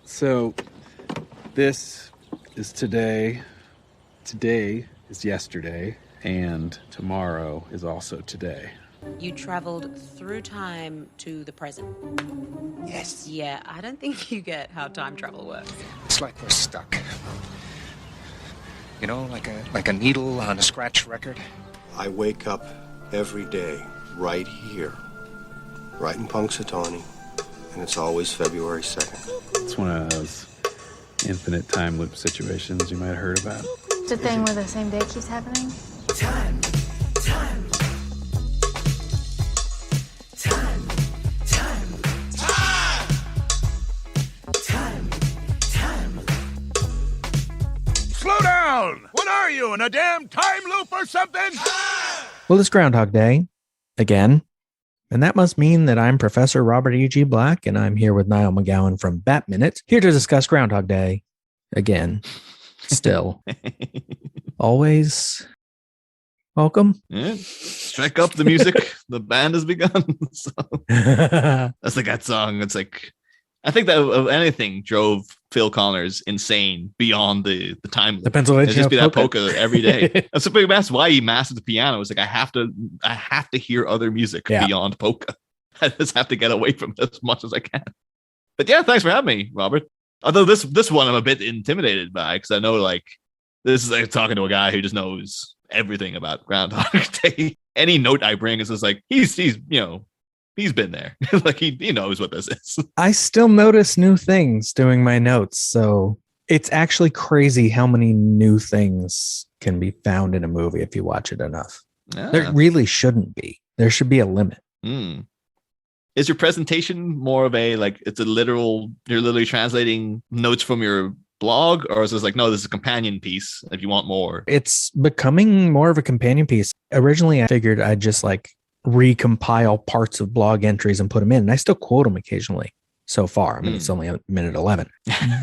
So this is today. Today is yesterday. And tomorrow is also today. You traveled through time to the present. Yes. Yeah, I don't think you get how time travel works. It's like we're stuck. You know, like a needle on a scratch record. I wake up every day right here, right in Punxsutawney, and it's always February 2nd. It's one of those infinite time loop situations you might have heard about. It's a thing where the same day keeps happening. Time. Slow down! What are you, in a damn time loop or something? Well, it's Groundhog Day again, and that must mean that I'm Professor Robert E.G. Black, and I'm here with Niall McGowan from Bat Minute, here to discuss Groundhog Day again. Still, always welcome. Yeah. Strike up the music. The band has begun. So, that's like that song. It's like, I think that of anything drove Phil Connors insane beyond the time loop. The Pennsylvania just be that polka every day. That's that's why he mastered the piano. It's like I have to hear other music beyond polka. I just have to get away from it as much as I can. But yeah, thanks for having me, Robert. Although this one I'm a bit intimidated by, because I know like this is like talking to a guy who just knows everything about Groundhog Day. Any note I bring is just like he's been there. Like he knows what this is. I still notice new things doing my notes, so it's actually crazy how many new things can be found in a movie if you watch it enough. There really shouldn't be. There should be a limit. Is your presentation more of a like it's a literal? You're literally translating notes from your blog, or is this like no, this is a companion piece? If you want more, it's becoming more of a companion piece. Originally, I figured I'd just like recompile parts of blog entries and put them in, and I still quote them occasionally. So far, I mean, it's only a minute 11,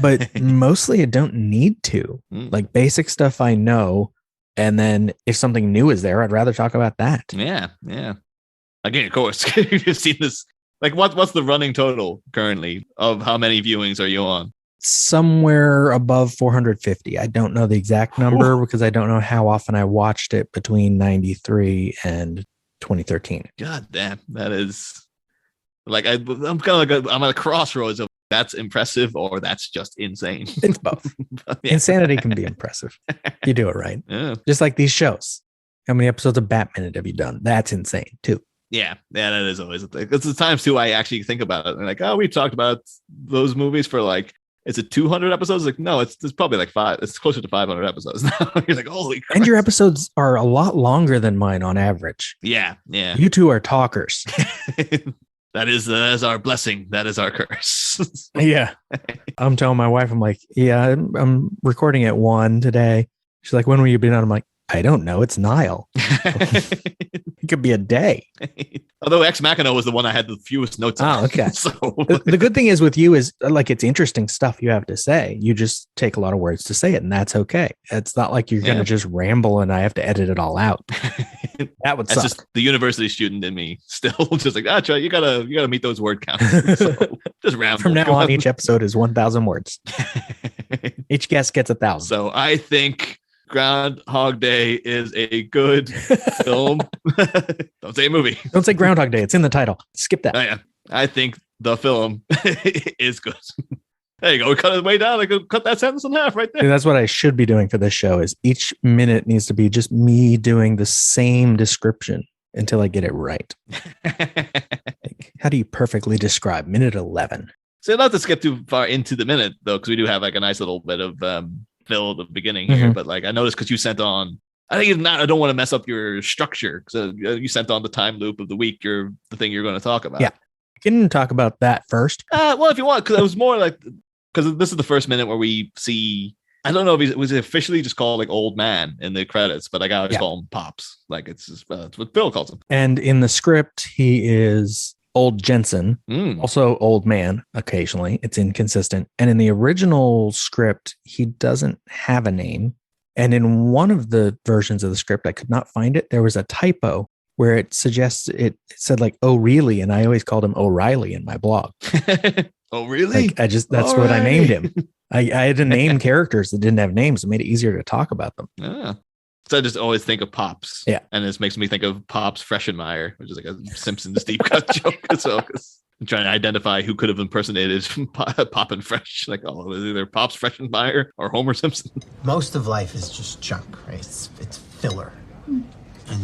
but mostly I don't need to. Like basic stuff I know, and then if something new is there, I'd rather talk about that. Yeah. Again, of course, you've seen this. Like, what's the running total currently of how many viewings are you on? Somewhere above 450. I don't know the exact number because I don't know how often I watched it between 93 and 2013. God damn, that is like I'm kind of like I'm at a crossroads of that's impressive or that's just insane. It's both. Insanity can be impressive. You do it right. Yeah. Just like these shows. How many episodes of Bat Minute have you done? That's insane too. Yeah, that is always a thing. It's the times too I actually think about it. And like, oh, we talked about those movies for like, is it 200 episodes? Like, no, it's probably like five. It's closer to 500 episodes now. You're like, holy crap. And your episodes are a lot longer than mine on average. Yeah. You two are talkers. That is our blessing. That is our curse. Yeah. I'm telling my wife, I'm like, yeah, I'm recording at 1 today. She's like, when will you be done? I'm like, I don't know. It's Niall. It could be a day. Although Ex Machina was the one I had the fewest notes on. Oh, okay. So the good thing is with you is like it's interesting stuff you have to say. You just take a lot of words to say it, and that's okay. It's not like you're going to just ramble and I have to edit it all out. That would suck. That's just the university student in me still just like, Troy, you gotta meet those word counts. So just ramble. From now on, each episode is 1,000 words. Each guest gets 1,000. So I think Groundhog Day is a good film. Don't say movie. Don't say Groundhog Day. It's in the title. Skip that. Oh, yeah. I think the film is good. There you go. We cut it way down. Cut that sentence in half right there. Dude, that's what I should be doing for this show is each minute needs to be just me doing the same description until I get it right. Like, how do you perfectly describe minute 11? So not to skip too far into the minute, though, because we do have like a nice little bit of fill at the beginning here. But like I noticed because you sent on, I don't want to mess up your structure. So you sent on the time loop of the week. The thing you're going to talk about. Yeah. Can you talk about that first? Well, if you want, because it was more like, because this is the first minute where we see, I don't know if it was officially just called like old man in the credits, but I got to call him Pops. Like it's just, it's what Bill calls him. And in the script, he is old Jensen, also old man occasionally. It's inconsistent. And in the original script, he doesn't have a name. And in one of the versions of the script, I could not find it. There was a typo where it suggests it said like, oh, really? And I always called him O'Reilly in my blog. Oh, really? Like that's what I named him. I had to name characters that didn't have names. It made it easier to talk about them. Yeah. So I just always think of Pops. Yeah. And this makes me think of Pops Freshenmeyer, which is like a Simpsons deep cut joke as well. Because I'm trying to identify who could have impersonated Pop and Fresh. Like, oh, it's either Pops Freshenmeyer or Homer Simpson. Most of life is just junk, right? It's filler. And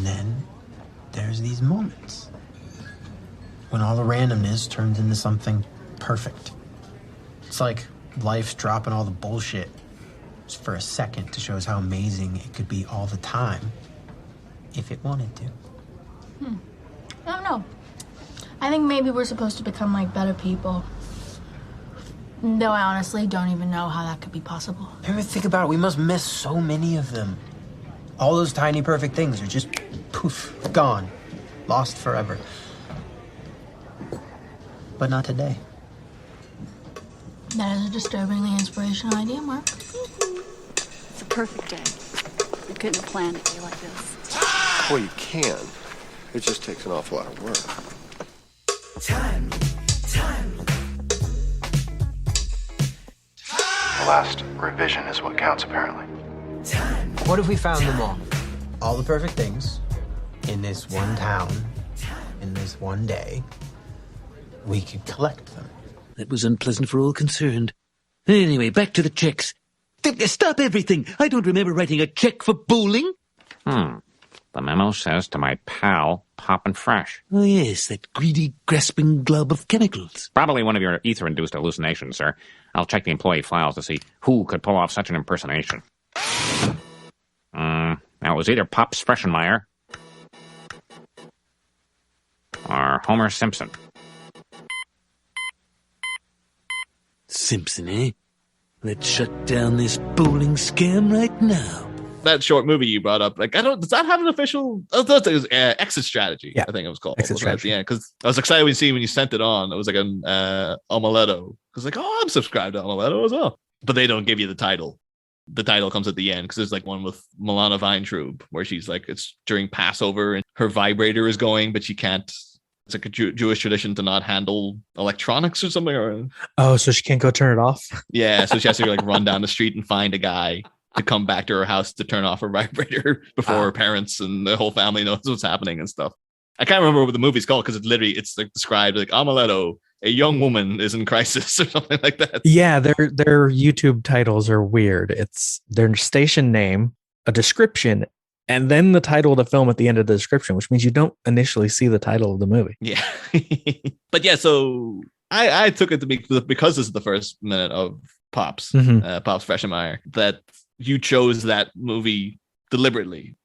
then there's these moments when all the randomness turns into something perfect. It's like life's dropping all the bullshit just for a second to show us how amazing it could be all the time if it wanted to. I don't know. I think maybe we're supposed to become like better people. Though I honestly don't even know how that could be possible. Ever think about it? We must miss so many of them. All those tiny perfect things are just poof, gone, lost forever. But not today. That is a disturbingly inspirational idea, Mark. It's a perfect day. I couldn't have planned a day like this. Well, you can. It just takes an awful lot of work. Time. The last revision is what counts, apparently. What if we found them all? All the perfect things in this one town, in this one day. We could collect them. That was unpleasant for all concerned. Anyway, back to the checks. Stop everything! I don't remember writing a check for bowling. The memo says to my pal, Pop and Fresh. Oh yes, that greedy, grasping glob of chemicals. Probably one of your ether-induced hallucinations, sir. I'll check the employee files to see who could pull off such an impersonation. Now, it was either Pops Freshenmeyer or Homer Simpson. Simpson, eh? Let's shut down this bowling scam right now. That short movie you brought up, like, does that have an official? I thought it was Exit Strategy. Yeah. I think it was called. Exit Strategy. Yeah, because I was excited when you sent it on. It was like an Omeletto. I was like, oh, I'm subscribed to Omeletto as well. But they don't give you the title. The title comes at the end because there's like one with Milana Weintraub where she's like, it's during Passover and her vibrator is going, but she can't. It's like a Jewish tradition to not handle electronics or something. Oh, so she can't go turn it off? Yeah, so she has to like run down the street and find a guy to come back to her house to turn off her vibrator before her parents and the whole family knows what's happening and stuff. I can't remember what the movie's called because it's like described like Omeletto, a young woman is in crisis or something like that. Yeah, their YouTube titles are weird. It's their station name, a description, and then the title of the film at the end of the description, which means you don't initially see the title of the movie. Yeah. But yeah, so I took it to be because this is the first minute of Pops, Pops Freshenmeyer, that you chose that movie deliberately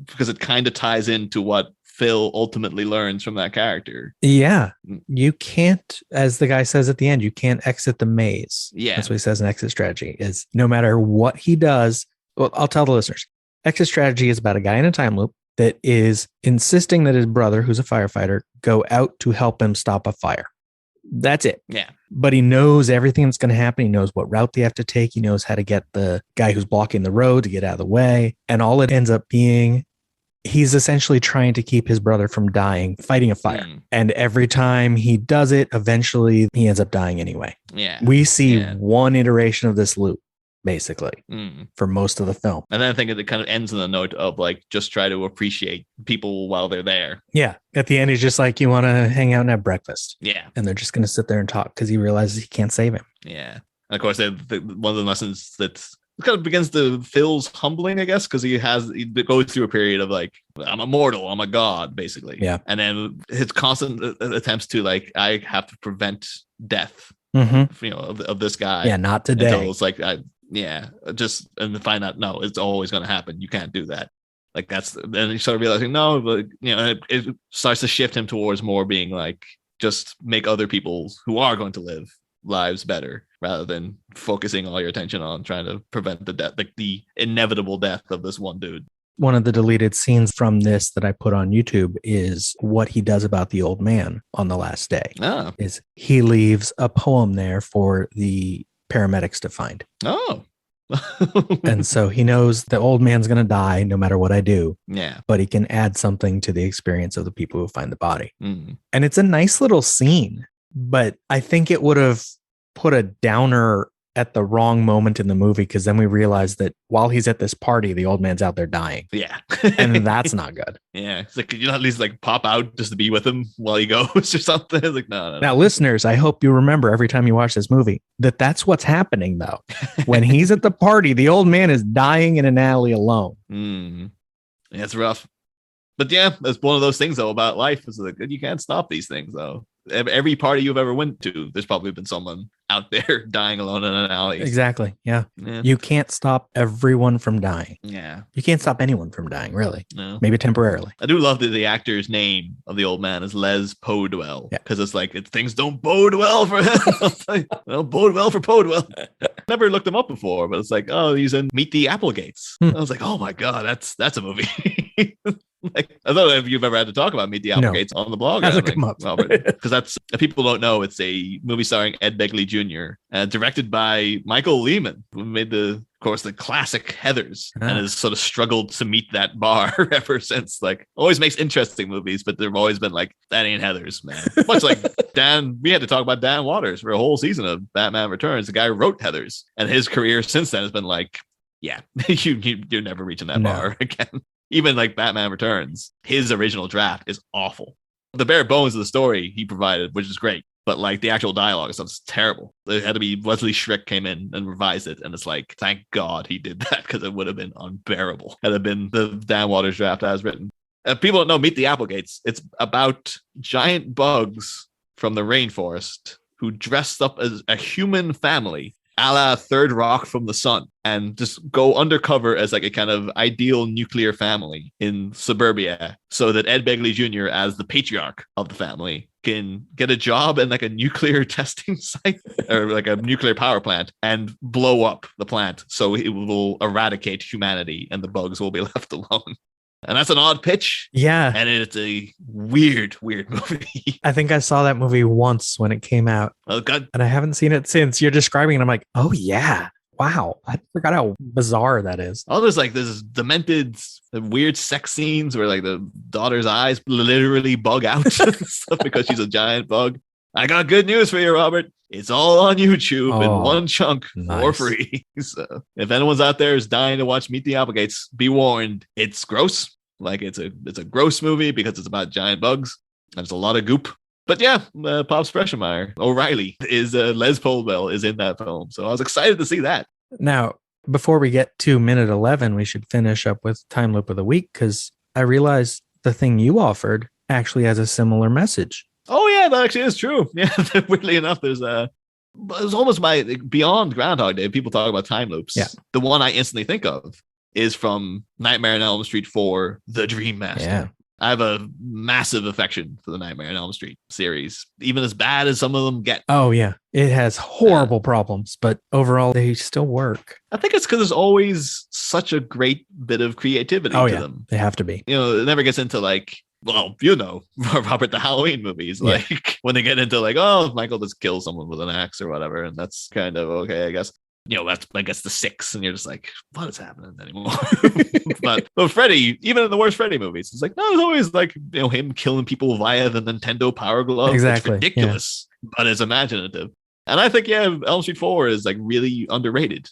because it kind of ties into what Phil ultimately learns from that character. Yeah. You can't, as the guy says at the end, you can't exit the maze. Yeah. That's what he says in Exit Strategy is no matter what he does. Well, I'll tell the listeners. Exit Strategy is about a guy in a time loop that is insisting that his brother, who's a firefighter, go out to help him stop a fire. That's it. Yeah. But he knows everything that's going to happen. He knows what route they have to take. He knows how to get the guy who's blocking the road to get out of the way. And all it ends up being, he's essentially trying to keep his brother from dying, fighting a fire. And every time he does it, eventually he ends up dying anyway. Yeah. We see one iteration of this loop, basically, for most of the film. And then I think it kind of ends on the note of like, just try to appreciate people while they're there. Yeah. At the end, he's just like, you want to hang out and have breakfast. Yeah. And they're just going to sit there and talk because he realizes he can't save him. Yeah. And of course, one of the lessons that's kind of begins to Phil's humbling, I guess, because he goes through a period of like, I'm immortal, I'm a god, basically. Yeah. And then his constant attempts to like, I have to prevent death, of this guy. Yeah, not today. Until it's like, and to find out, no, it's always going to happen. You can't do that. Like then you start realizing, no, but it starts to shift him towards more being like, just make other people who are going to live lives better rather than focusing all your attention on trying to prevent the death, like the inevitable death of this one dude. One of the deleted scenes from this that I put on YouTube is what he does about the old man on the last day. Is he leaves a poem there for the paramedics to find. And so he knows the old man's going to die no matter what I do. Yeah. But he can add something to the experience of the people who find the body. And it's a nice little scene, but I think it would have put a downer at the wrong moment in the movie, because then we realize that while he's at this party, the old man's out there dying. Yeah. And that's not good. Yeah. It's like, could you not at least like pop out just to be with him while he goes or something? It's like, no. Now, listeners, I hope you remember every time you watch this movie that that's what's happening, though. When he's at the party, the old man is dying in an alley alone. Yeah, it's rough. But yeah, that's one of those things, though, about life is like, you can't stop these things, though. Every party you've ever went to, there's probably been someone out there dying alone in an alley. Exactly. Yeah. You can't stop everyone from dying. Yeah. You can't stop anyone from dying, really. No. Maybe temporarily. I do love that the actor's name of the old man is Les Podwell. Because it's like, things don't bode well for him. Well, bode well for Podwell. Never looked him up before, but it's like, oh, he's in Meet the Applegates. I was like, oh my God, that's a movie. Like, I don't know if you've ever had to talk about Meet the Applegates on the blog. Hasn't come up. Because that's, if people don't know, it's a movie starring Ed Begley Jr., directed by Michael Lehman, who made of course, the classic Heathers, and has sort of struggled to meet that bar ever since. Like, always makes interesting movies, but they've always been like, that ain't Heathers, man. Much like we had to talk about Dan Waters for a whole season of Batman Returns. The guy who wrote Heathers, and his career since then has been like, yeah, you're never reaching that bar again. Even like Batman Returns, his original draft is awful. The bare bones of the story he provided, which is great, but like the actual dialogue and stuff is terrible. It had to be Wesley Schrick came in and revised it, and it's like, thank God he did that, because it would have been unbearable had it been the Dan Waters draft as written. People don't know Meet the Applegates. It's about giant bugs from the rainforest who dressed up as a human family, a la Third Rock from the Sun, and just go undercover as like a kind of ideal nuclear family in suburbia, so that Ed Begley Jr., as the patriarch of the family, can get a job in like a nuclear testing site or like a nuclear power plant and blow up the plant so it will eradicate humanity and the bugs will be left alone. And that's an odd pitch. Yeah. And it's a weird movie. I think I saw that movie once when it came out. Oh, God. And I haven't seen it since. You're describing it. I'm like, oh, yeah. Wow. I forgot how bizarre that is. Oh, there's demented, weird sex scenes where like the daughter's eyes literally bug out and stuff because she's a giant bug. I got good news for you, Robert. It's all on YouTube in one chunk for free. So if anyone's out there is dying to watch Meet the Applegates, be warned, it's gross. Like it's a gross movie because it's about giant bugs. There's a lot of goop. But yeah, Pops Freshemeyer, O'Reilly is Les Podwell is in that film. So I was excited to see that. Now, before we get to minute 11, we should finish up with Time Loop of the Week, because I realized the thing you offered actually has a similar message. Oh yeah, that actually is true. Yeah, weirdly enough, there's it's almost beyond Groundhog Day. People talk about time loops. Yeah. The one I instantly think of is from Nightmare on Elm Street 4, The Dream Master. Yeah. I have a massive affection for the Nightmare on Elm Street series, even as bad as some of them get. Oh yeah, it has horrible problems, but overall they still work. I think it's because there's always such a great bit of creativity to them. They have to be. You know, it never gets into like, well, you know, Robert, the Halloween movies, like when they get into like, oh, Michael just kills someone with an axe or whatever, and that's kind of okay, I guess. You know, that's, I guess, the 6, and you're just like, what is happening anymore? but Freddy, even in the worst Freddy movies, it's like, no, it's always like, you know, him killing people via the Nintendo Power Glove. Exactly. It's ridiculous, but it's imaginative. And I think, yeah, Elm Street 4 is like really underrated.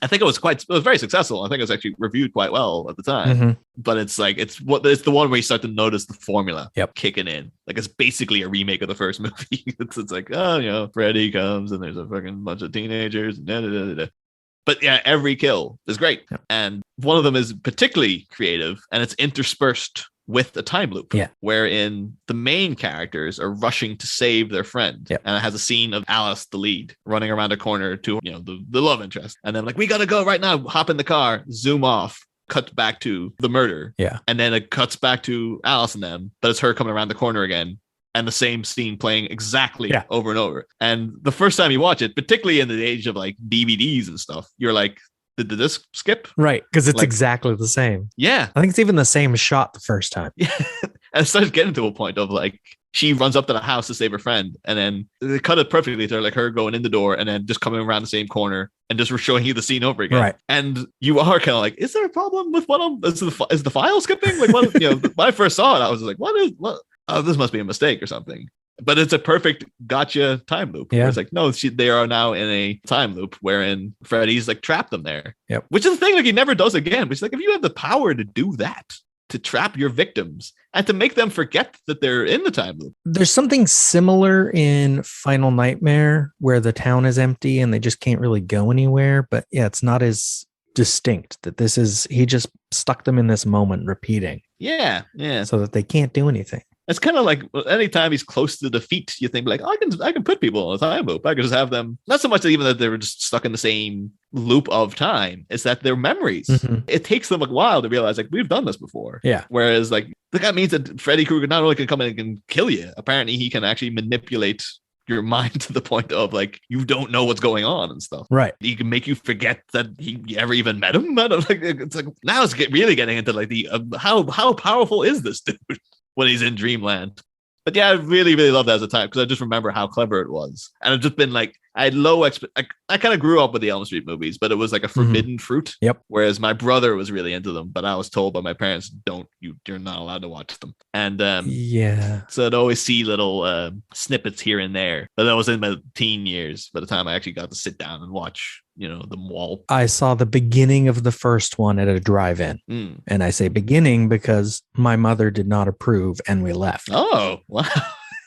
I think it was very successful. I think it was actually reviewed quite well at the time. Mm-hmm. But it's like, it's the one where you start to notice the formula kicking in. Like it's basically a remake of the first movie. it's like, oh, you know, Freddy comes and there's a fucking bunch of teenagers. But yeah, every kill is great. Yep. And one of them is particularly creative, and it's interspersed with a time loop, wherein the main characters are rushing to save their friend. Yep. And it has a scene of Alice, the lead, running around a corner to, you know, the love interest. And then like, we got to go right now, hop in the car, zoom off, cut back to the murder. Yeah. And then it cuts back to Alice and them, but it's her coming around the corner again. And the same scene playing exactly over and over. And the first time you watch it, particularly in the age of like DVDs and stuff, you're like, did this skip? Right, because it's like, exactly the same. Yeah. I think it's even the same shot the first time. Yeah. And it starts getting to a point of like, she runs up to the house to save her friend, and then they cut it perfectly to like her going in the door and then just coming around the same corner and just showing you the scene over again. Right. And you are kind of like, is there a problem with is the file skipping? Like, what, you know, when I first saw it, I was like, what? Oh, this must be a mistake or something. But it's a perfect gotcha time loop. Yeah. Where it's like, no, they are now in a time loop wherein Freddy's like trapped them there. Yep. Which is the thing, like he never does again. But it's like, if you have the power to do that, to trap your victims and to make them forget that they're in the time loop. There's something similar in Final Nightmare where the town is empty and they just can't really go anywhere. But yeah, it's not as distinct that this is, he just stuck them in this moment repeating. Yeah. Yeah. So that they can't do anything. It's kind of like anytime he's close to defeat, you think like, oh, I can put people in a time loop. I can just have them, not so much even that they were just stuck in the same loop of time, it's that their memories. Mhm. It takes them a while to realize like we've done this before. Yeah. Whereas like that means that Freddy Krueger not only can come in and can kill you, apparently he can actually manipulate your mind to the point of like you don't know what's going on and stuff. Right. He can make you forget that he ever even met him. I don't, like, it's like now it's really getting into like the how powerful is this dude when he's in Dreamland. But yeah, I really, really love that as a time because I just remember how clever it was. And I've just been like, I had low I kind of grew up with the Elm Street movies, but it was like a forbidden fruit. Yep. Whereas my brother was really into them, but I was told by my parents, you're not allowed to watch them. And yeah. So I'd always see little snippets here and there. But that was in my teen years by the time I actually got to sit down and watch, them all. I saw the beginning of the first one at a drive-in. And I say beginning because my mother did not approve and we left. Oh, wow.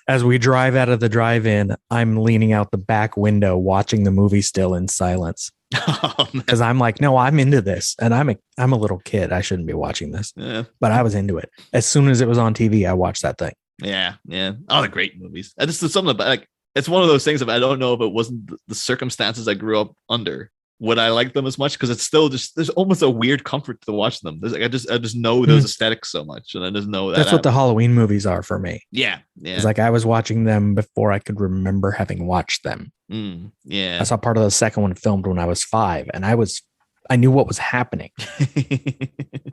As we drive out of the drive-in, I'm leaning out the back window watching the movie still in silence. Because I'm like, no, I'm into this. And I'm a little kid. I shouldn't be watching this. Yeah. But I was into it. As soon as it was on TV, I watched that thing. Yeah. Yeah. Oh, the great movies. I just something about like it's one of those things of I don't know if it wasn't the circumstances I grew up under. Would I like them as much? Because it's still just there's almost a weird comfort to watch them. There's like I just know those aesthetics so much, and I just know that that's what the Halloween movies are for me. Yeah, yeah. It's like I was watching them before I could remember having watched them. Yeah, I saw part of the second one filmed when I was 5, and I knew what was happening.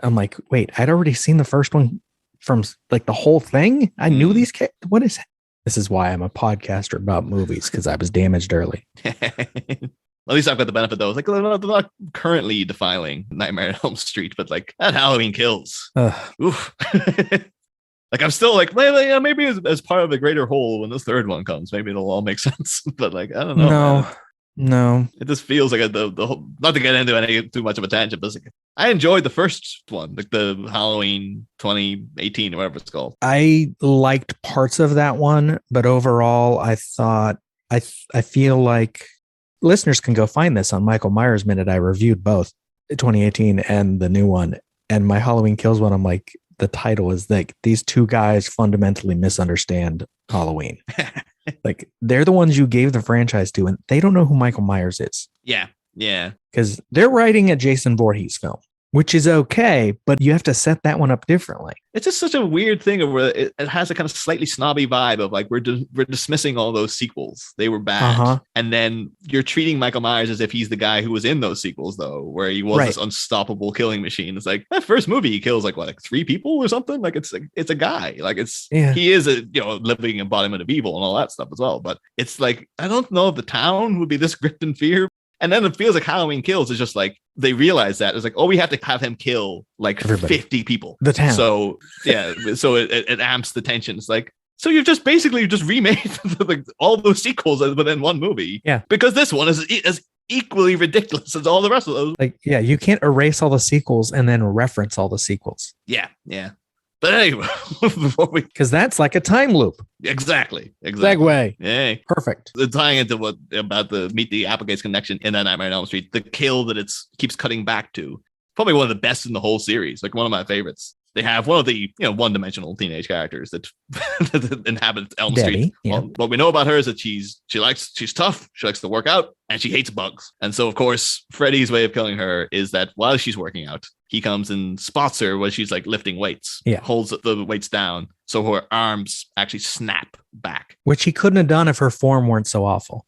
I'm like, wait, I'd already seen the first one from like the whole thing. I knew these. What is? This is why I'm a podcaster about movies because I was damaged early. At least I've got the benefit though. It's like they're not currently defiling Nightmare on Elm Street, but like that Halloween Kills. Oof. Like I'm still like maybe as part of a greater whole when this third one comes, maybe it'll all make sense. But like I don't know. No. It just feels like the whole, not to get into any too much of a tangent, but like, I enjoyed the first one, like the Halloween 2018 or whatever it's called. I liked parts of that one, but overall, I thought I feel like. Listeners can go find this on Michael Myers Minute. I reviewed both 2018 and the new one. And my Halloween Kills one, I'm like, the title is like, these two guys fundamentally misunderstand Halloween. Like, they're the ones you gave the franchise to, and they don't know who Michael Myers is. Yeah. Yeah. Because they're writing a Jason Voorhees film, which is okay, but you have to set that one up differently. It's just such a weird thing where it has a kind of slightly snobby vibe of like we're dismissing all those sequels. They were bad. And then you're treating Michael Myers as if he's the guy who was in those sequels, though, where he was this unstoppable killing machine. It's like that first movie, he kills like 3 people or something. Like it's a guy. Like he is a living embodiment of evil and all that stuff as well. But it's like I don't know if the town would be this gripped in fear. And then it feels like Halloween Kills is just like they realize that it's like, oh, we have to have him kill like everybody. 50 people. The town. So yeah, so it amps the tension. It's like, so you've just basically remade like all those sequels within one movie. Yeah. Because this one is as equally ridiculous as all the rest of those. Like, yeah, you can't erase all the sequels and then reference all the sequels. Yeah. Yeah. But anyway, because that's like a time loop. Exactly. Segue. Yeah. Perfect. Tying into what about the Meet the Applegates connection in that Nightmare on Elm Street, the kill that it keeps cutting back to, probably one of the best in the whole series. Like one of my favorites. They have one of the one-dimensional teenage characters that inhabit Elm Street. Yeah. Well, what we know about her is that she's tough, she likes to work out, and she hates bugs. And so, of course, Freddy's way of killing her is that while she's working out, he comes and spots her while she's like lifting weights. Yeah. Holds the weights down so her arms actually snap back. Which he couldn't have done if her form weren't so awful.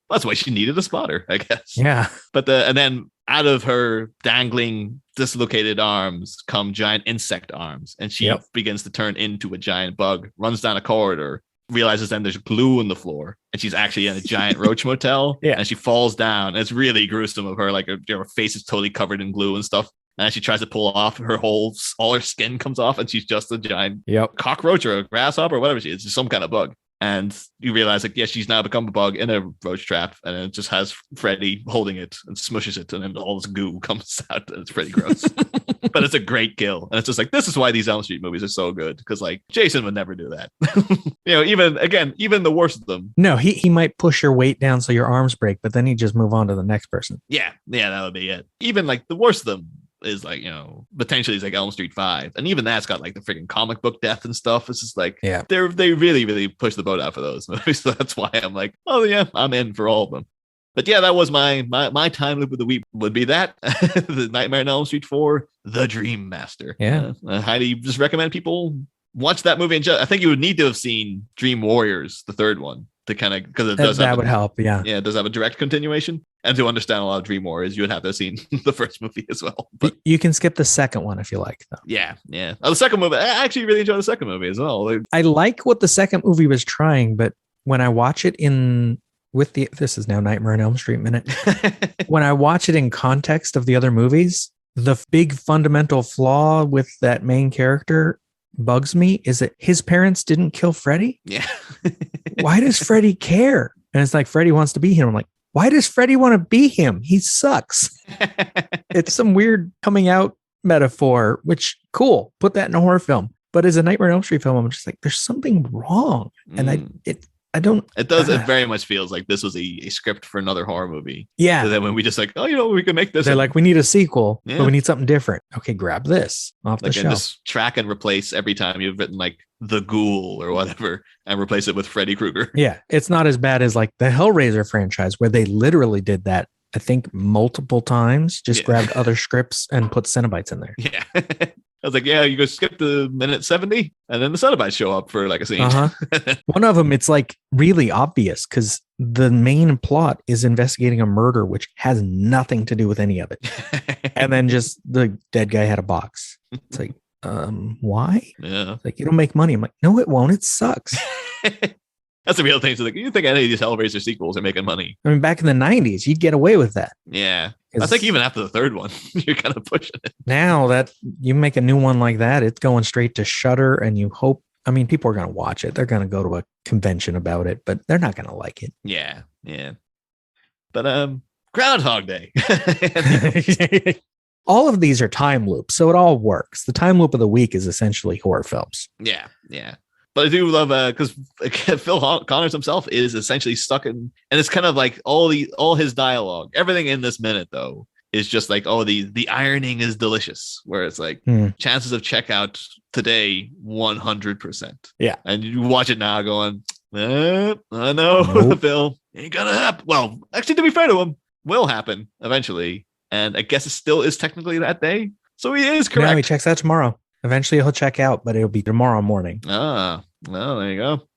That's why she needed a spotter, I guess. Yeah. But and then out of her dangling, dislocated arms come giant insect arms, and she begins to turn into a giant bug, runs down a corridor, realizes then there's glue on the floor, and she's actually in a giant roach motel. Yeah. And she falls down. And it's really gruesome of her. Like her face is totally covered in glue and stuff. And she tries to pull off all her skin comes off, and she's just a giant cockroach or a grasshopper or whatever she is, just some kind of bug. And you realize, like, she's now become a bug in a roach trap, and it just has Freddy holding it and smushes it, and then all this goo comes out, and it's pretty gross. But it's a great kill, and it's just like, this is why these Elm Street movies are so good, because like Jason would never do that. Even the worst of them. No, he might push your weight down so your arms break, but then he just move on to the next person. Yeah, that would be it. Even like the worst of them is like, potentially it's like Elm Street 5, and even that's got like the freaking comic book death and stuff. It's just like, they really, really push the boat out for those movies. So that's why I'm like, oh yeah, I'm in for all of them. But yeah, that was my time loop of the week, would be that the Nightmare on Elm Street 4, The Dream Master. Yeah, I highly just recommend people watch that movie. And I think you would need to have seen Dream Warriors, the third one, to kind of, because it does would help. Yeah, it does have a direct continuation. And to understand a lot of Dream Warriors, you would have to have seen the first movie as well. But you can skip the second one if you like, though. Yeah. Oh, the second movie, I actually really enjoy the second movie as well. I like what the second movie was trying, but when I watch it this is now Nightmare on Elm Street minute. When I watch it in context of the other movies, the big fundamental flaw with that main character bugs me is that his parents didn't kill Freddy. Yeah. Why does Freddy care? And it's like, Freddy wants to be him. I'm like, why does Freddy want to be him? He sucks. It's some weird coming out metaphor, which cool. Put that in a horror film. But as a Nightmare on Elm Street film, I'm just like, there's something wrong. And I don't. It does. It very much feels like this was a script for another horror movie. Yeah. So then when we just like, we can make this. They're like, we need a sequel, but we need something different. Okay, grab this off the shelf. And just track and replace every time you've written like The Ghoul or whatever, and replace it with Freddy Krueger. Yeah, it's not as bad as like the Hellraiser franchise, where they literally did that. I think multiple times. Just grabbed other scripts and put Cenobites in there. Yeah. I was like, you go skip the minute 70, and then the Cenobites show up for like a scene. One of them, it's like really obvious because the main plot is investigating a murder, which has nothing to do with any of it. And then just the dead guy had a box. It's like, why? Yeah. It's like, it'll make money. I'm like, no, it won't. It sucks. That's the real thing. So like, you think any of these Hellraiser sequels are making money? I mean, back in the 90s, you'd get away with that. Yeah. I think even after the third one, you're kind of pushing it. Now that you make a new one like that, it's going straight to Shudder, and you hope, people are going to watch it. They're going to go to a convention about it, but they're not going to like it. Yeah. But Groundhog Day. All of these are time loops, so it all works. The time loop of the week is essentially horror films. Yeah. But I do love because Phil Connors himself is essentially stuck in, and it's kind of like all his dialogue, everything in this minute though is just like, the ironing is delicious, where it's like chances of checkout today 100%. Yeah, and you watch it now going, I know, Phil ain't gonna happen. Well, actually, to be fair to him, will happen eventually, and I guess it still is technically that day, so he is correct. No, he checks out tomorrow. Eventually he'll check out, but it'll be tomorrow morning. Well, there you go.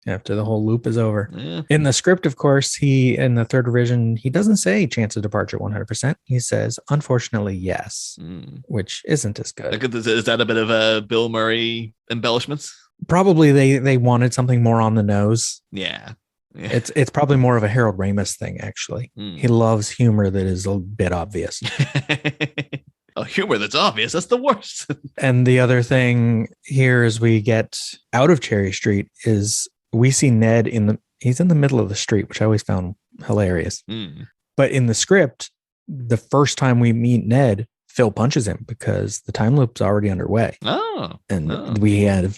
After the whole loop is over. Yeah. In the script, of course, in the third revision, he doesn't say chance of departure 100%. He says, unfortunately, yes, which isn't as good. Is that a bit of a Bill Murray embellishments? Probably they wanted something more on the nose. Yeah. It's probably more of a Harold Ramis thing, actually. He loves humor that is a bit obvious. Humor that's obvious. That's the worst. And the other thing here as we get out of Cherry Street is we see Ned he's in the middle of the street, which I always found hilarious. But in the script, the first time we meet Ned, Phil punches him because the time loop's already underway. We had,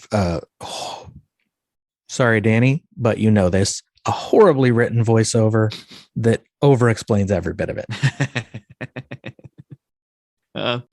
sorry, Danny, but you know this, a horribly written voiceover that over explains every bit of it.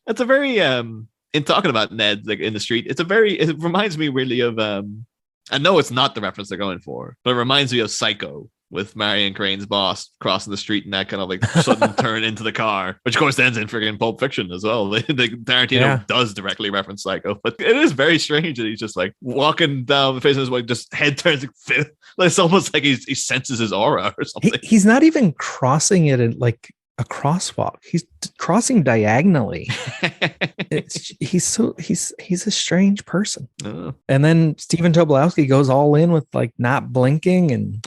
It's a very in talking about Ned like in the street, it reminds me really of I know it's not the reference they're going for, but it reminds me of Psycho with Marion Crane's boss crossing the street and that kind of like sudden turn into the car, which of course ends in freaking Pulp Fiction as well. Tarantino does directly reference Psycho, but it is very strange that he's just like walking down the face of his way, just head turns like it's almost like he senses his aura or something. He's not even crossing it in like a crosswalk. He's crossing diagonally. He's a strange person. And then Stephen Tobolowsky goes all in with like not blinking and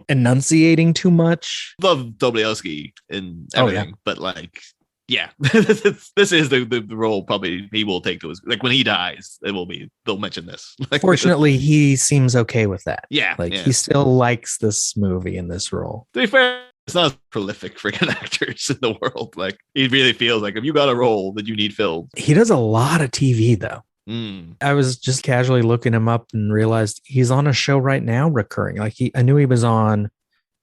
enunciating too much. Love Tobolowsky in everything, but like yeah, this is the role probably he will take to his, like when he dies, they'll mention this. Like, Fortunately, he seems okay with that. Yeah, like yeah. he still likes this movie and this role. To be fair, it's not as prolific freaking actors in the world. Like he really feels like if you got a role that you need filled. He does a lot of TV though. Mm. I was just casually looking him up and realized he's on a show right now recurring. Like I knew he was on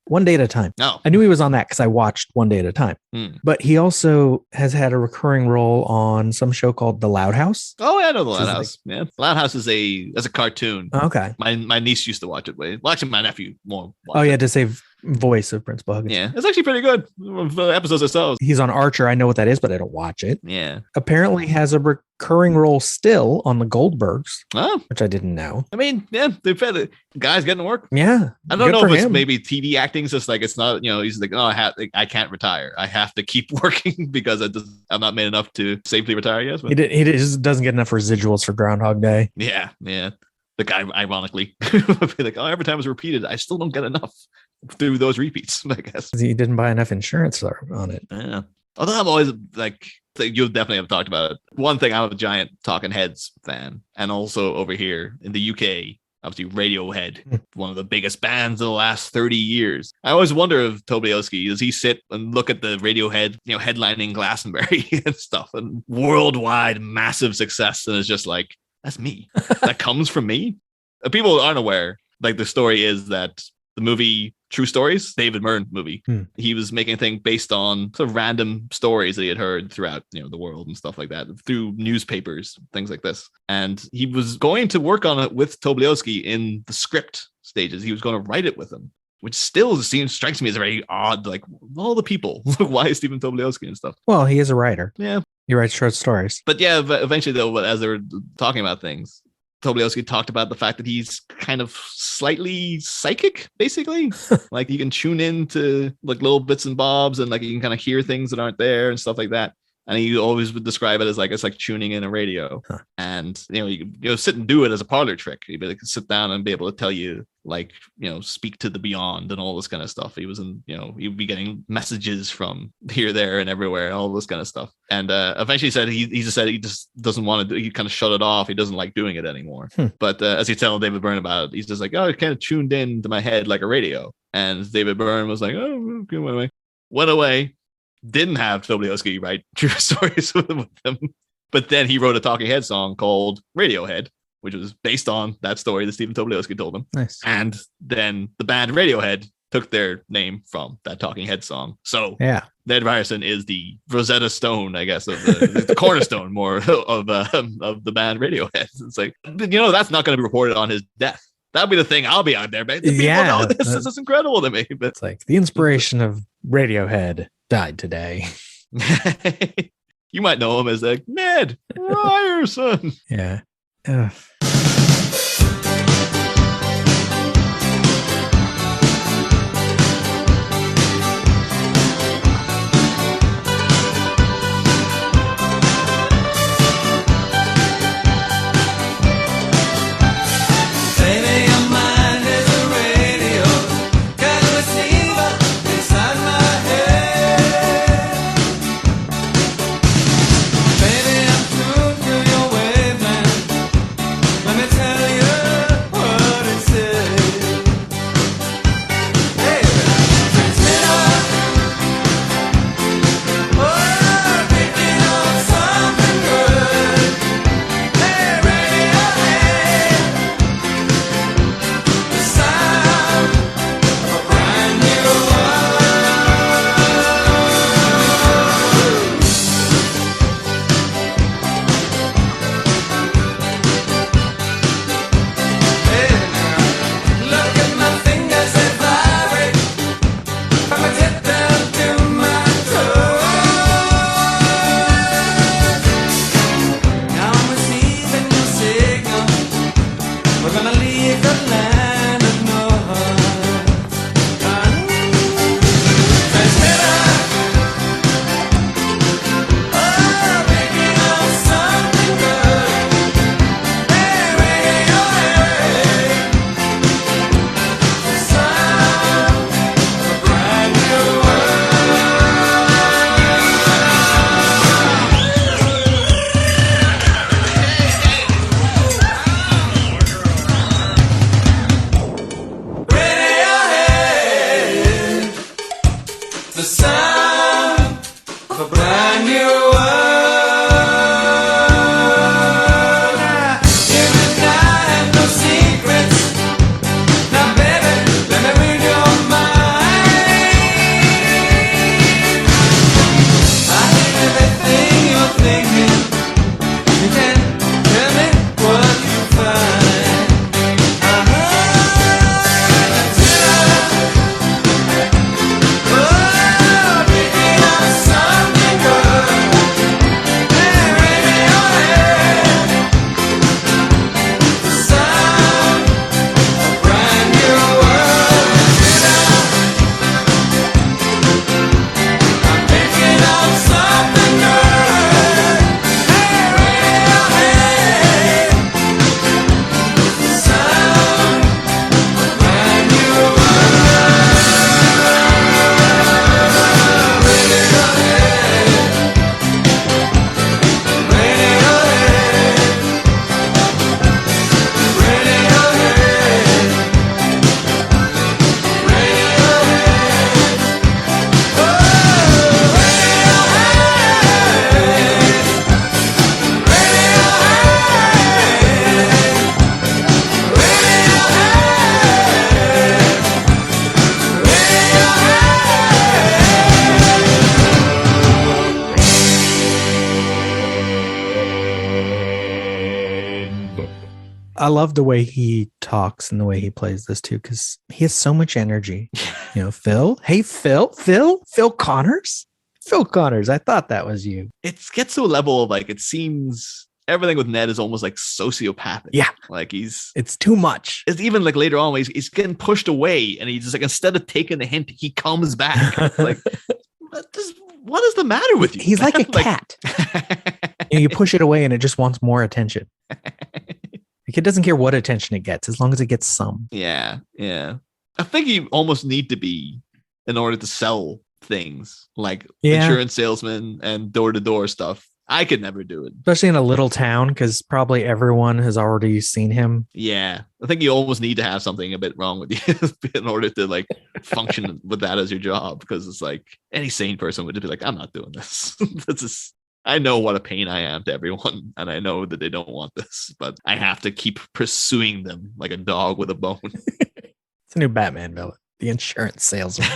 One Day at a Time. Oh. I knew he was on that because I watched One Day at a Time. Mm. But he also has had a recurring role on some show called The Loud House. Oh, yeah, I know The Loud House. Man, Loud House is a cartoon. Okay. My niece used to watch it. Well, actually, my nephew more. Oh, yeah, to say voice of Principal Huggins. Yeah, it's actually pretty good. The episodes themselves. He's on Archer. I know what that is, but I don't watch it. Yeah. Apparently has a recurring role still on the Goldbergs, which I didn't know. I mean, yeah, they've had the guys getting to work. Yeah. I don't know if it's maybe TV acting. Just like it's not, he's like, oh, I can't retire. I have to keep working because I'm not made enough to safely retire yet. But He just doesn't get enough residuals for Groundhog Day. Yeah. The guy, ironically, would be like, oh, every time it's repeated, I still don't get enough through those repeats, I guess. He didn't buy enough insurance on it. Yeah. Although I'm always like, you'll definitely have talked about it. One thing, I'm a giant Talking Heads fan. And also over here in the UK, obviously Radiohead, one of the biggest bands of the last 30 years. I always wonder if tobolowsky, does he sit and look at the Radiohead, headlining Glastonbury and stuff and worldwide massive success. And it's just like, that's me. That comes from me. People aren't aware. Like the story is that the movie True Stories, David Byrne movie, he was making a thing based on sort of random stories that he had heard throughout, the world and stuff like that, through newspapers, things like this. And he was going to work on it with tobolowsky in the script stages. He was going to write it with him, which still strikes me as a very odd, like all the people. Why is Stephen Tobolowsky and stuff? Well, he is a writer. Yeah. He writes short stories. But yeah, eventually though, as they were talking about things, tobolowsky talked about the fact that he's kind of slightly psychic, basically. Like you can tune in to like little bits and bobs and like you can kind of hear things that aren't there and stuff like that. And he always would describe it as like, it's like tuning in a radio. Huh. And, you could sit and do it as a parlor trick. He'd be like, sit down and be able to tell you, like, speak to the beyond and all this kind of stuff. He was he'd be getting messages from here, there, and everywhere, and all this kind of stuff. And eventually said he just doesn't want to do, he kind of shut it off. He doesn't like doing it anymore. But as he told David Byrne about it, he's just like, oh, it kind of tuned in to my head like a radio. And David Byrne was like, oh, okay, went away. Didn't have tobolowsky write True Stories with him. But then he wrote a Talking Head song called Radiohead, which was based on that story that Stephen Tobolowsky told him. Nice. And then the band Radiohead took their name from that Talking Head song. So yeah, Ned Ryerson is the Rosetta Stone, I guess, of the cornerstone more of the band Radiohead. It's like, that's not going to be reported on his death. That'll be the thing. I'll be out there, man. The people know this. This is incredible to me. But it's like the inspiration of Radiohead died today. You might know him as like Ned Ryerson. Yeah. a brand new world. You and I have no secrets. Now, baby, let me read your mind. I hear everything you're thinking. You can tell me what you find. I love the way he talks and the way he plays this too, because he has so much energy. You know, Phil. Hey, Phil Connors. Phil Connors. I thought that was you. It gets to a level of like, it seems everything with Ned is almost like sociopathic. Yeah. Like it's too much. It's even like later on, he's getting pushed away and he's just like, instead of taking the hint, he comes back. Like, what is the matter with you? He's like a cat. You push it away and it just wants more attention. Like, it doesn't care what attention it gets, as long as it gets some. Yeah. I think you almost need to be in order to sell things like insurance salesman and door-to-door stuff. I could never do it. Especially in a little town, because probably everyone has already seen him. Yeah. I think you almost need to have something a bit wrong with you in order to like function with that as your job. Because it's like any sane person would just be like, I'm not doing this. I know what a pain I am to everyone, and I know that they don't want this, but I have to keep pursuing them like a dog with a bone. It's a new Batman villain, the insurance salesman.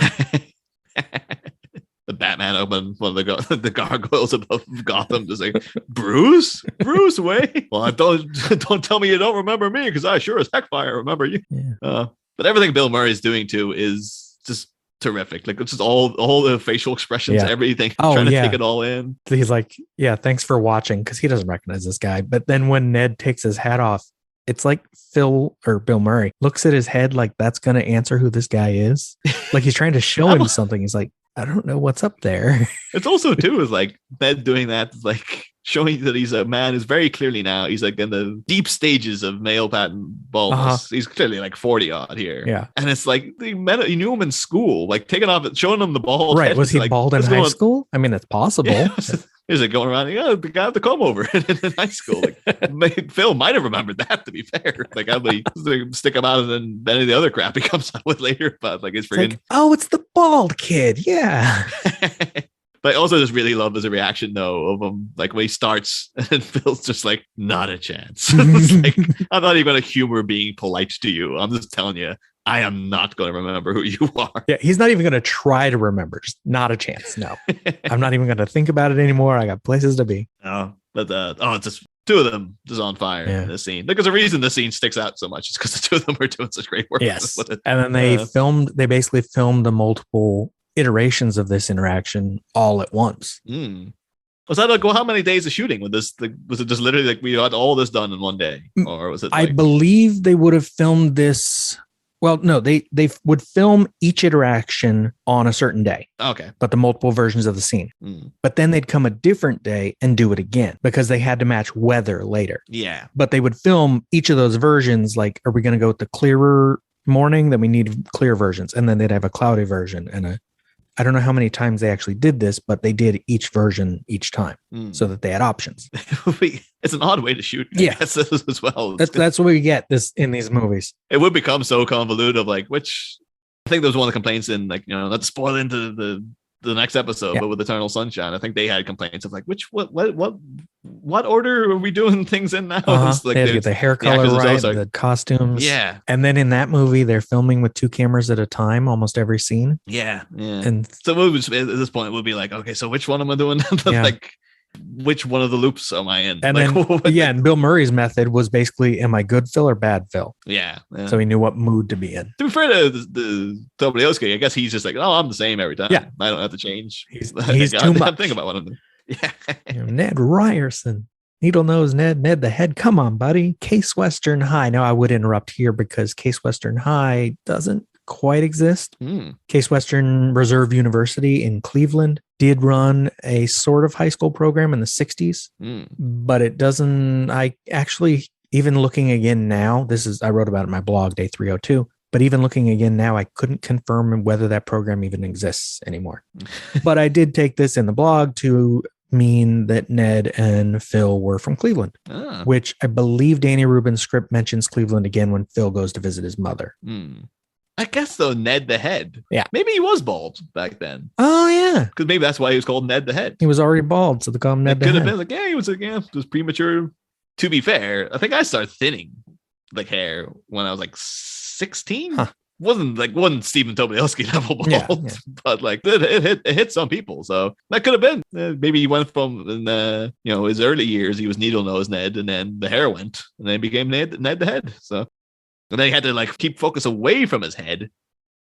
The Batman opened one of the gargoyles above Gotham, just like, Bruce Wayne. Well, don't tell me you don't remember me, because I sure as heck fire remember you. Yeah. But everything Bill Murray's doing too is just terrific. Like, it's just all the facial expressions, everything, trying to take it all in. He's like, yeah, thanks for watching, because he doesn't recognize this guy. But then when Ned takes his hat off, it's like Bill Murray looks at his head like that's going to answer who this guy is. Like, he's trying to show him something. He's like, I don't know what's up there. It's also too is like Ned doing that, like showing that he's a man who's very clearly now, he's like in the deep stages of male pattern baldness. He's clearly like 40 odd here. Yeah. And it's like he knew him in school, like taking off, showing him the bald. Right. Head. Was he like, bald in high school? I mean, it's possible. Yeah. He's like going around, the guy with the comb over in high school. Like, Phil might have remembered that, to be fair. Like, I'll be stick him out, and then any of the other crap he comes out with later. But like, it's freaking. Like, oh, it's the bald kid. Yeah. But I also just really love the reaction though of him, like when he starts and Phil's just like, not a chance. It's like, I'm not even going to humor being polite to you. I'm just telling you, I am not going to remember who you are. Yeah, he's not even going to try to remember. Just not a chance. No, I'm not even going to think about it anymore. I got places to be. Oh, but it's just two of them just on fire in this scene. Because the reason this scene sticks out so much is because the two of them are doing such great work. Yes, with it. And then they basically filmed the multiple iterations of this interaction all at once. Was that like, well, how many days of shooting with this? Was it just literally like we had all this done in one day, or was it? I believe they would have filmed this. Well, no, they would film each interaction on a certain day. Okay. But the multiple versions of the scene. But then they'd come a different day and do it again because they had to match weather later. Yeah. But they would film each of those versions. Like, are we going to go with the clearer morning? Then we need clear versions. And then they'd have a cloudy version and I don't know how many times they actually did this, but they did each version each time so that they had options. It's an odd way to shoot. Yeah. As well. That's what we get this in these movies. It would become so convoluted of like, which I think there was one of the complaints in like, not to spoil into the the next episode, Yeah. but with Eternal Sunshine, I think they had complaints of like, what order are we doing things in now? It's like they had to get the hair color actors right, themselves are- the costumes. Yeah. And then in that movie, they're filming with 2 cameras at a time, almost every scene. Yeah. And so it was, at this point, it would be like, okay, so which one am I doing? Yeah. Like, which one of the loops am I in? and Like, then and Bill Murray's method was basically, am I good Phil or bad Phil? yeah. So he knew what mood to be in. To be fair to the tobolowsky, I guess he's just like, oh, I'm the same every time. Yeah. I don't have to change. He's I too gotta much. think about what I'm doing. Yeah. Ned Ryerson. Needle Nose Ned the Head. Come on, buddy. Case Western High. Now I would interrupt here because Case Western High doesn't quite exist. Case Western Reserve University in Cleveland did run a sort of high school program in the 60s, but it doesn't. I actually, even looking again now, I wrote about it in my blog, Day 302. But even looking again now, I couldn't confirm whether that program even exists anymore. But I did take this in the blog to mean that Ned and Phil were from Cleveland, which I believe Danny Rubin's script mentions Cleveland again when Phil goes to visit his mother. I guess though, Ned the Head. Yeah. Maybe he was bald back then. Oh yeah. Because maybe that's why he was called Ned the Head. He was already bald, so they call him Ned It the could have Head. been like, yeah, he was like, yeah, it was premature. To be fair, I think I started thinning like hair when I was like 16. Wasn't Stephen Tobolowsky level bald, but like it hit some people. So that could have been maybe he went from in his early years he was Needle Nose Ned, and then the hair went, and then he became Ned the Head. So and then he had to like keep focus away from his head,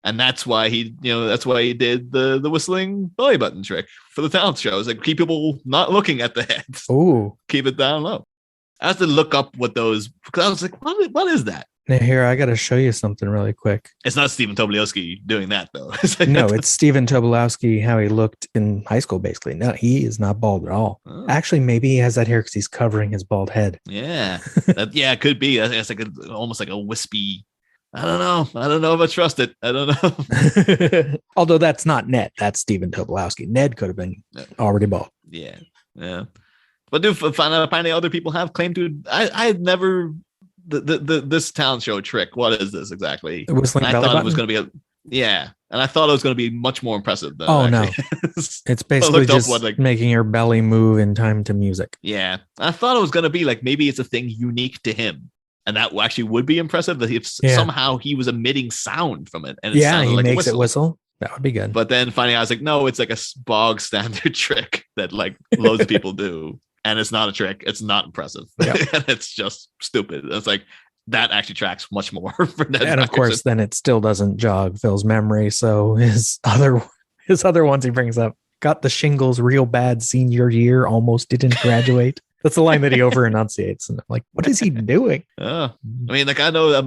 and that's why he did the whistling belly button trick for the talent shows, like keep people not looking at the head. Ooh, keep it down low. I have to look up what those, because I was like, what is that? Now here, I got to show you something really quick. It's not Stephen Tobolowsky doing that, though. No, it's Stephen Tobolowsky, how he looked in high school, basically. No, he is not bald at all. Oh. Actually, maybe he has that hair because he's covering his bald head. Yeah. It could be. It's like almost like a wispy. I don't know if I trust it. I don't know. Although that's not Ned. That's Stephen Tobolowsky. Ned could have been already bald. Yeah. But apparently other people have claimed to. I had never. This talent show trick. What is this exactly? Whistling I belly thought button? it was going to be and I thought it was going to be much more impressive. Than Oh it no, actually is. it's I basically looked up just making your belly move in time to music. Yeah, I thought it was going to be like maybe it's a thing unique to him, and that actually would be impressive. That if somehow he was emitting sound from it, and it sounded he like makes a it whistle. That would be good. But then finally, I was like, no, it's like a bog standard trick that like loads of people do. And it's not a trick. It's not impressive. And it's just stupid. It's like that actually tracks much more for Ned. And of course, then it still doesn't jog Phil's memory. So his other ones he brings up, got the shingles real bad senior year, almost didn't graduate. That's the line that he over enunciates. And I'm like, what is he doing? I mean, like I know that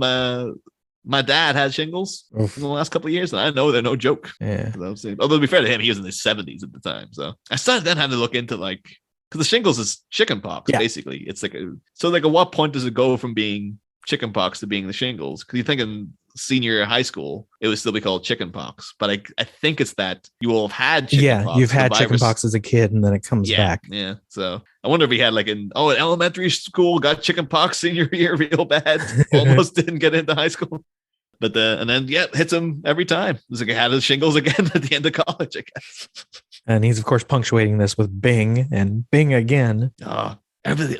my dad had shingles in the last couple of years, and I know they're no joke. Yeah. Although to be fair to him, he was in his 70s at the time. So I started then having to look into like, because the shingles is chicken pox, basically. It's like at what point does it go from being chicken pox to being the shingles? Because you think in senior year of high school, it would still be called chicken pox. But I think it's that you will have had chicken pox. You've had chicken pox as a kid, and then it comes back. Yeah. So I wonder if he had like in elementary school, got chicken pox senior year real bad, almost didn't get into high school. But and then hits him every time. It's like he had his shingles again at the end of college, I guess. And he's of course punctuating this with Bing and Bing again. Everything.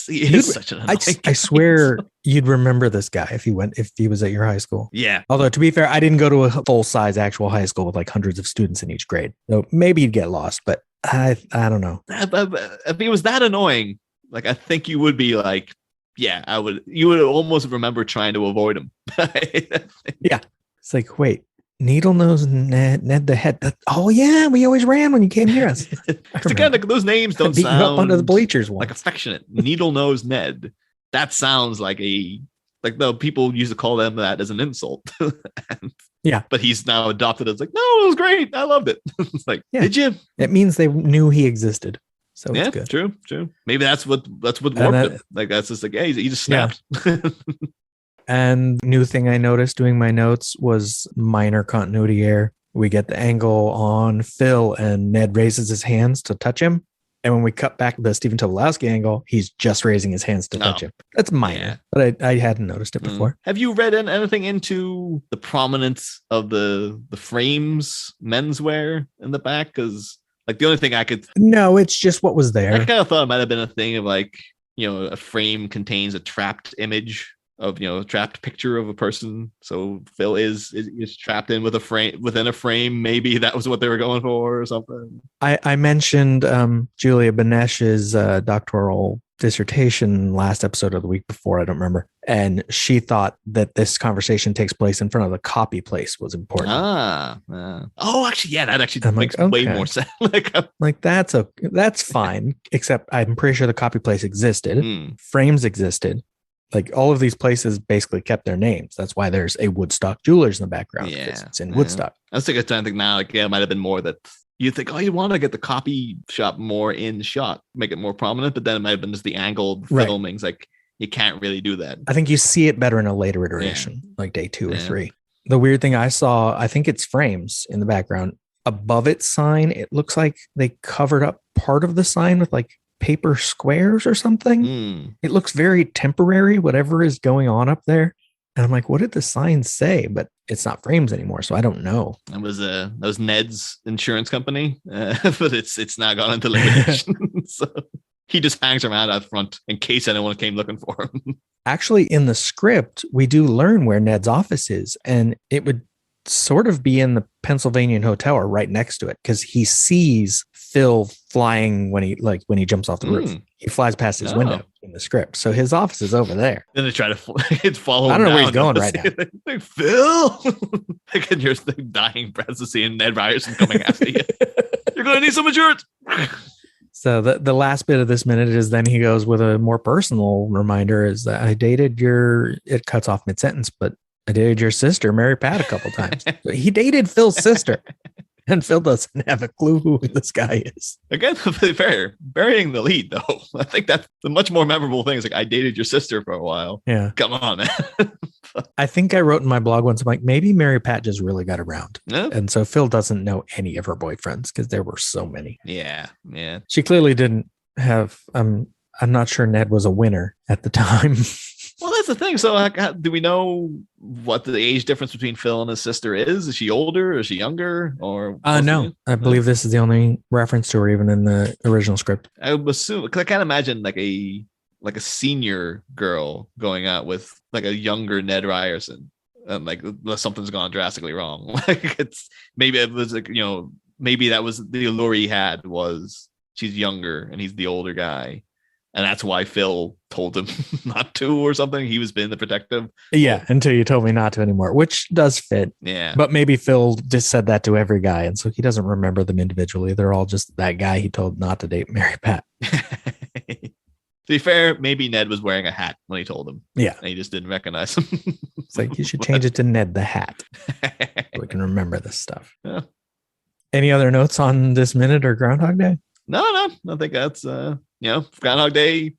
He is such an annoying I swear you'd remember this guy if he was at your high school. Yeah. Although to be fair, I didn't go to a full size actual high school with like hundreds of students in each grade. So maybe you'd get lost, but I don't know. If he was that annoying, like I think you would be like, yeah, I would. You would almost remember trying to avoid him. Yeah. It's like, wait, Needle Nose Ned the Head. Oh yeah, we always ran when you came near us. Again, like, those names don't beat you up sound under the bleachers once. like affectionate. Needle Nose Ned. That sounds like the people used to call them that as an insult. Yeah, but he's now adopted it. It's like, no, it was great. I loved it. It's like, did you? It means they knew he existed. So it's good. True. Maybe that's what warped him. Like that's just like, hey, he just snapped. And new thing I noticed doing my notes was minor continuity error. We get the angle on Phil and Ned raises his hands to touch him. And when we cut back the Stephen Tobolowsky angle, he's just raising his hands to touch him. That's minor, but I hadn't noticed it before. Have you read anything into the prominence of the frames menswear in the back? Because like the only thing I could... No, it's just what was there. I kind of thought it might have been a thing of like, a frame contains a trapped image of, a trapped picture of a person. So Phil is trapped in with a frame within a frame. Maybe that was what they were going for or something. I mentioned Julia Benesh's doctoral dissertation last episode of the week before. I don't remember. And she thought that this conversation takes place in front of the copy place was important. Oh, actually, yeah, that actually makes way more sense. That's fine. Except I'm pretty sure the copy place existed. Frames existed. Like all of these places basically kept their names. That's why there's a Woodstock Jewelers in the background. Yeah, it's in Woodstock. I was trying to think now, like, it might have been more that you think, you want to get the copy shop more in shot, make it more prominent, but then it might have been just the angled filmings. Like you can't really do that. I think you see it better in a later iteration, like day 2 or 3. The weird thing I saw, I think it's frames in the background. Above its sign, it looks like they covered up part of the sign with like paper squares or something. It looks very temporary, whatever is going on up there. And I'm like, what did the sign say? But it's not frames anymore, so I don't know. That was Ned's insurance company, but it's now gone into liquidation. So he just hangs around out front in case anyone came looking for him. Actually, in the script, we do learn where Ned's office is, and it would sort of be in the Pennsylvania hotel or right next to it, because he sees Phil flying when he jumps off the roof. He flies past his window in the script, so his office is over there. Then they try to follow him. I don't know down. where he's going right now. Like, Phil, like in your dying breath of seeing Ned Ryerson coming after you. You're going to need some insurance. So the last bit of this minute is then he goes with a more personal reminder is that it cuts off mid-sentence, but I dated your sister, Mary Pat, a couple times. He dated Phil's sister. And Phil doesn't have a clue who this guy is. Again, to be fair, burying the lead, though. I think that's the much more memorable thing. Is like, I dated your sister for a while. Yeah. Come on, man. I think I wrote in my blog once, I'm like, maybe Mary Pat just really got around. Yeah. And so Phil doesn't know any of her boyfriends because there were so many. Yeah. She clearly didn't have, I'm not sure Ned was a winner at the time. Well, that's the thing. So, do we know what the age difference between Phil and his sister is? Is she older? Is she younger? Or no, I believe this is the only reference to her, even in the original script. I would assume, because I can't imagine like a senior girl going out with like a younger Ned Ryerson, and like something's gone drastically wrong. Like maybe it was like maybe that was the allure he had, was she's younger and he's the older guy. And that's why Phil told him not to or something. He was being the protective. Yeah, until you told me not to anymore, which does fit. Yeah. But maybe Phil just said that to every guy. And so he doesn't remember them individually. They're all just that guy he told not to date Mary Pat. To be fair, maybe Ned was wearing a hat when he told him. Yeah. And he just didn't recognize him. It's like, you should change it to Ned the Hat. So we can remember this stuff. Yeah. Any other notes on this minute or Groundhog Day? No. I think that's, Groundhog Day,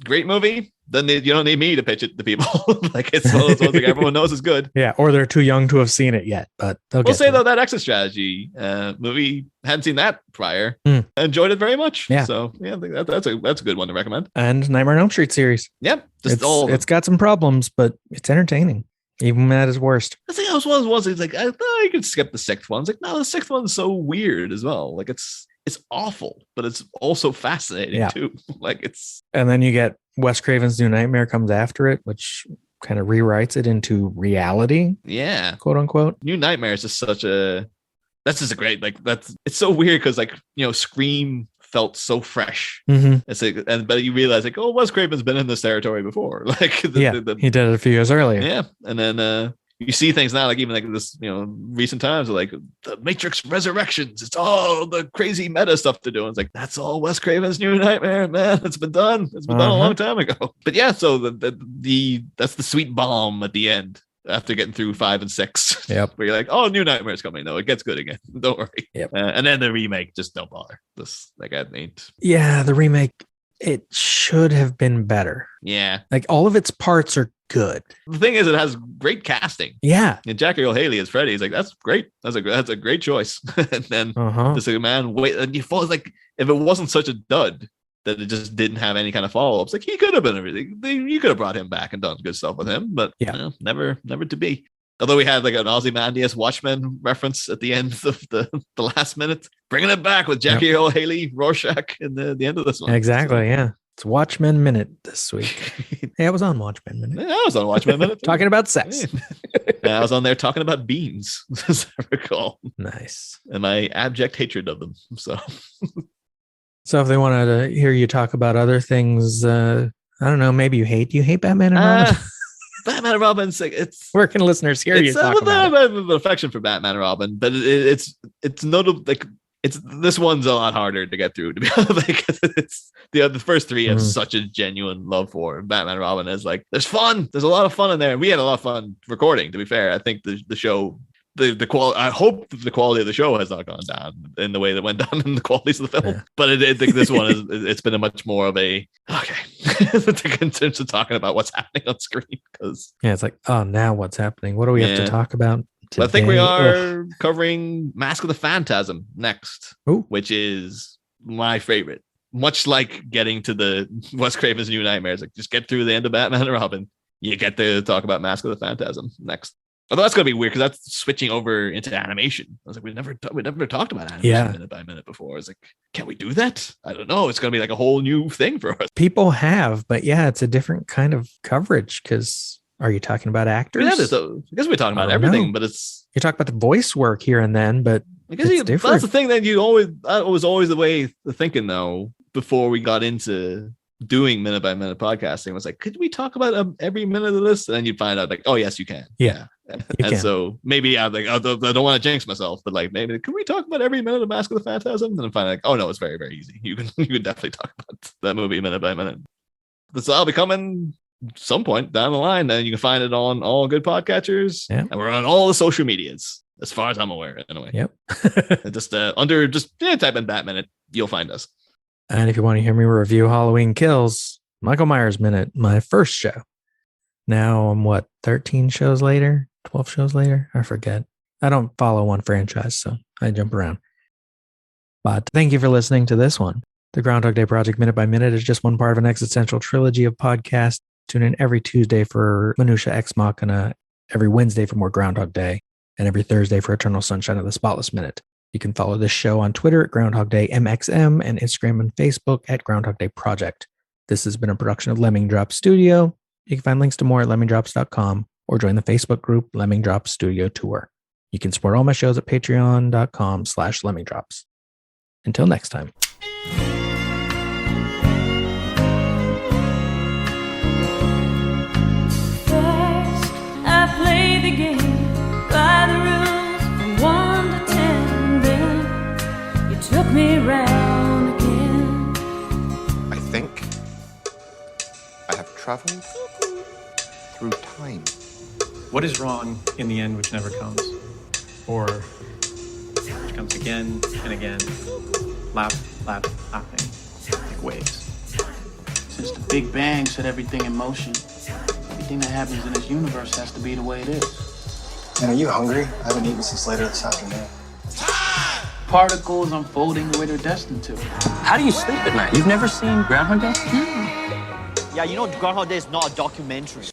great movie. You don't need me to pitch it to people. Like, it's one of those ones like everyone knows is good. Yeah, or they're too young to have seen it yet. But we'll say, though, that exit strategy movie, hadn't seen that prior. I enjoyed it very much. Yeah. So, yeah, I think that's a good one to recommend. And Nightmare on Elm Street series. Yep. It's got some problems, but it's entertaining. Even at his worst. I think I was one of the ones that's like, I thought you could skip the sixth one. It's like, no, the sixth one's so weird as well. Like, it's awful, but it's also fascinating too. Like, it's. And then you get Wes Craven's New Nightmare comes after it, which kind of rewrites it into reality. Yeah. Quote unquote. New Nightmare is just that's just a great, like, it's so weird because, like, Scream felt so fresh. Mm-hmm. It's like, but you realize, like, oh, Wes Craven's been in this territory before. Like, he did it a few years earlier. Yeah. And then you see things now, like even like this, recent times, like the Matrix Resurrections. It's all the crazy meta stuff to do. And it's like, that's all Wes Craven's New Nightmare, man. It's been done. It's been done a long time ago. But yeah, so that's the sweet bomb at the end after getting through 5 and 6. Yep. Where you're like, oh, New Nightmare's coming. No, it gets good again. Don't worry. Yep. And then the remake, just don't bother. This, like, I ain't. Yeah, the remake it should have been better. Yeah. Like all of its parts are good. The thing is, it has great casting. Yeah. And Jackie Earle Haley as Freddy is like, that's great. That's a great choice. And then just like, man, wait, and you fall like, if it wasn't such a dud that it just didn't have any kind of follow-ups, like he could have been everything. You could have brought him back and done good stuff with him, but never to be. Although we had like an Ozymandias Watchmen reference at the end of the last minute, bringing it back with Jackie Earle Haley, Rorschach in the end of this one. Exactly. Yeah. It's Watchmen Minute this week. Yeah, I was on Watchmen Minute. Yeah, I was on Watchmen Minute. Talking about sex. Yeah, I was on there talking about beans, as I recall. Nice. And my abject hatred of them. So if they wanted to hear you talk about other things, I don't know, maybe you hate Batman and Robin? Batman and Robin's like, it's where can listeners hear you talk about I have an affection for Batman and Robin, but it's notable. Like this one's a lot harder to get through, to be honest. Like it's the first three have such a genuine love for, and Batman and Robin is like, there's a lot of fun in there. We had a lot of fun recording, to be fair. I think the show, the quality, I hope the quality of the show has not gone down in the way that went down in the qualities of the film. Yeah. But I think this one it's been a much more of a in terms of talking about what's happening on screen, because it's like, oh, now what's happening? What do we have to talk about today? I think we are covering Mask of the Phantasm next, which is my favorite. Much like getting to the Wes Craven's New Nightmares, like just get through the end of Batman and Robin, you get to talk about Mask of the Phantasm next. Although that's gonna be weird because that's switching over into animation. I was like, we never talked about animation minute by minute before. I was like, can we do that? I don't know. It's gonna be like a whole new thing for us. People have, but it's a different kind of coverage. Because are you talking about actors? I guess we're talking about everything, but it's you talk about the voice work here and then, but I guess it's different. That's the thing that that was always the way of thinking though. Before we got into doing minute by minute podcasting, was like, could we talk about every minute of this? And then you'd find out like, oh yes, you can. Yeah. And so maybe I don't want to jinx myself, but like maybe can we talk about every minute of Mask of the Phantasm? And then find like, oh no, it's very, very easy. You can definitely talk about that movie minute by minute. This will be coming some point down the line, and you can find it on all good podcatchers. Yeah. And we're on all the social medias, as far as I'm aware, anyway. Yep. Just type in Bat Minute, you'll find us. And if you want to hear me review Halloween Kills, Michael Myers Minute, my first show. Now I'm 13 shows later, 12 shows later? I forget. I don't follow one franchise, so I jump around. But thank you for listening to this one. The Groundhog Day Project Minute by Minute is just one part of an existential trilogy of podcasts. Tune in every Tuesday for Minutia Ex Machina, every Wednesday for more Groundhog Day, and every Thursday for Eternal Sunshine of the Spotless Minute. You can follow this show on Twitter at Groundhog Day MXM and Instagram and Facebook at Groundhog Day Project. This has been a production of Lemming Drops Studio. You can find links to more at lemmingdrops.com or join the Facebook group Lemming Drops Studio Tour. You can support all my shows at patreon.com/lemmingdrops. Until next time. First, I played the game by the rules from 1 to 10. Then you took me round again. I think I have traveled through time. What is wrong in the end which never comes? Or which comes again and again, laughing, like waves. Since the Big Bang set everything in motion, everything that happens in this universe has to be the way it is. Man, are you hungry? I haven't eaten since later this afternoon. Particles unfolding the way they're destined to. How do you sleep at night? You've never seen Groundhog Day? Yeah, you know Groundhog Day is not a documentary.